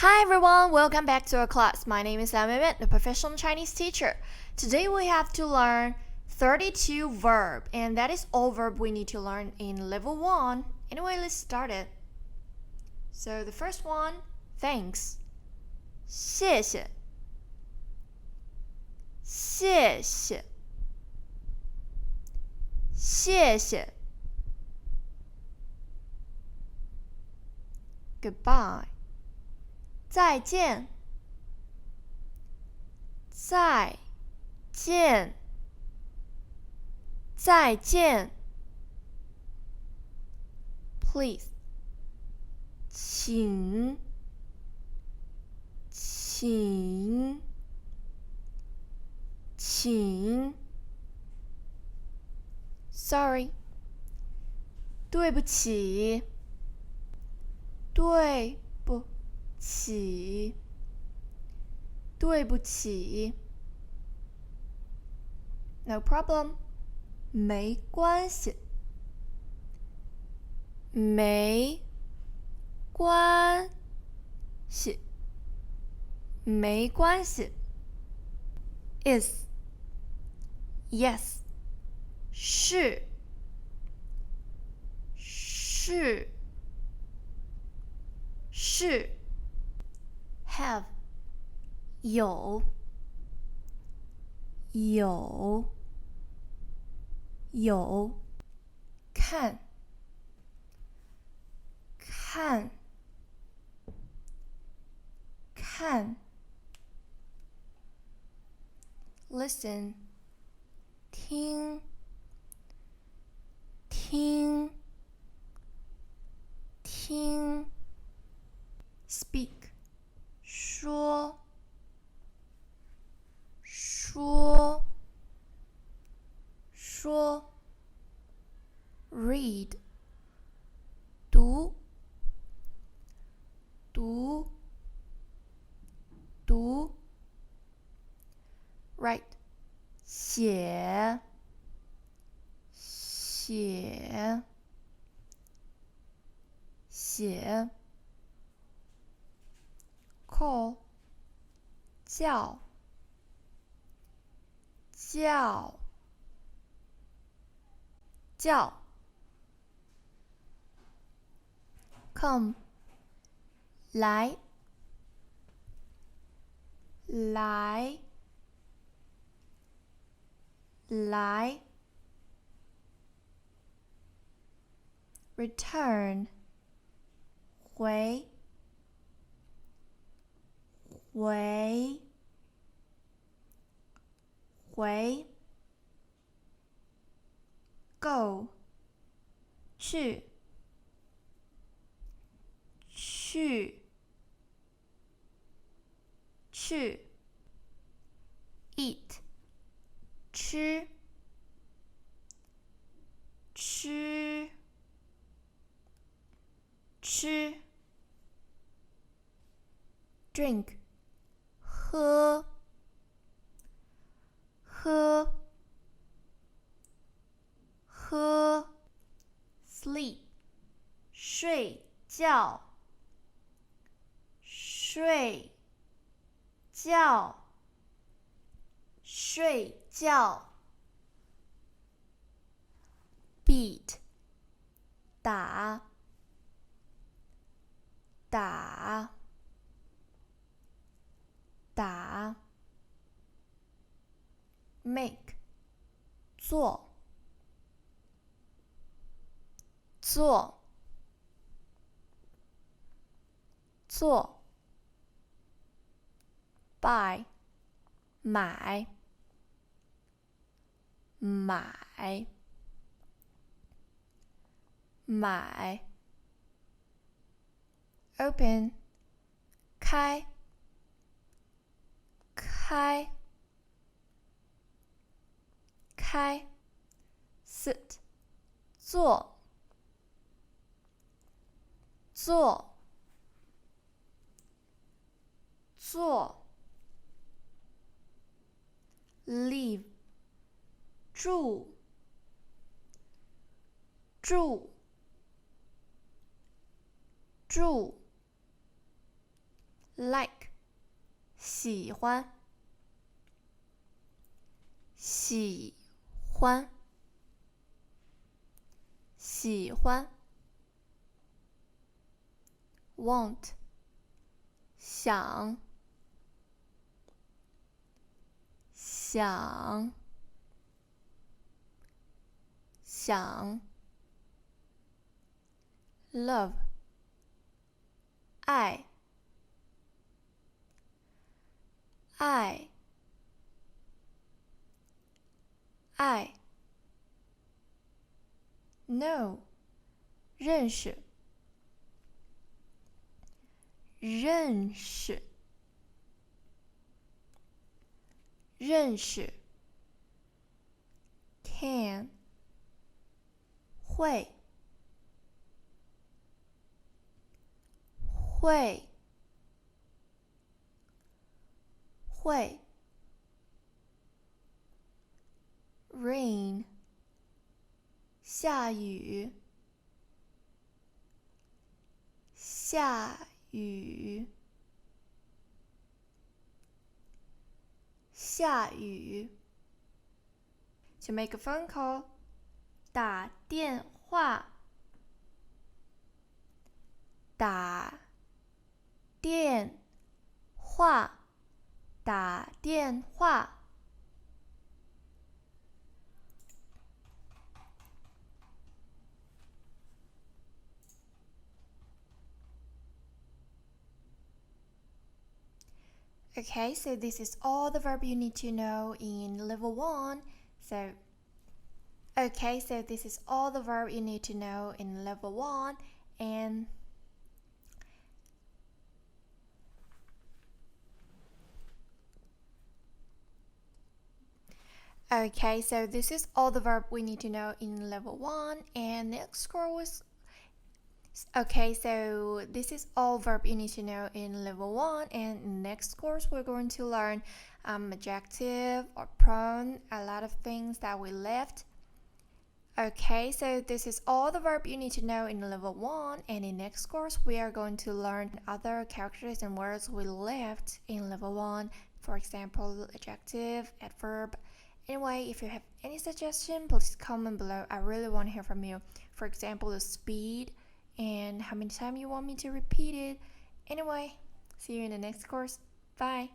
Hi everyone, welcome back to our class. My name is Emma, the professional Chinese teacher. Today we have to learn 32 verb, and that is all verb we need to learn in level 1. Anyway, let's start it. So the first one, thanks. 谢谢谢谢谢谢 Goodbye 再见再见再见 Please 请Sorry 对不起对不起 No problem 没关系没关系 Is Yes 是Have 有看Listen 听Speak 说 Read 读 Write 写 Call 叫 Come 来 Return 回 Go 去 Eat 吃 Drink 喝 Sleep 睡觉 Beat 打 Make 做 Buy 买 Open 开 Sit 坐 Live 住 like 喜欢喜欢喜欢 want 想想想 love 爱爱爱 know 认识认识认识 can 会会会 rain 下雨下雨下雨 To make a phone call 打电话打电话打电话Okay, so this is all the verb you need to know in level 1. So this is all the verb you need to know in level 1 and Okay, so this is all the verb we need to know in level 1 and next course Okay, so this is all verb you need to know in level 1 and next course we're going to learn adjective or pronoun, a lot of things that we left. Okay, so this is all the verb you need to know in level 1 and in next course we are going to learn other characters and words we left in level 1. For example, adjective, adverb. Anyway, if you have any suggestion, please comment below. I really want to hear from you. For example, the speed and how many times you want me to repeat it. Anyway, see you in the next course. Bye.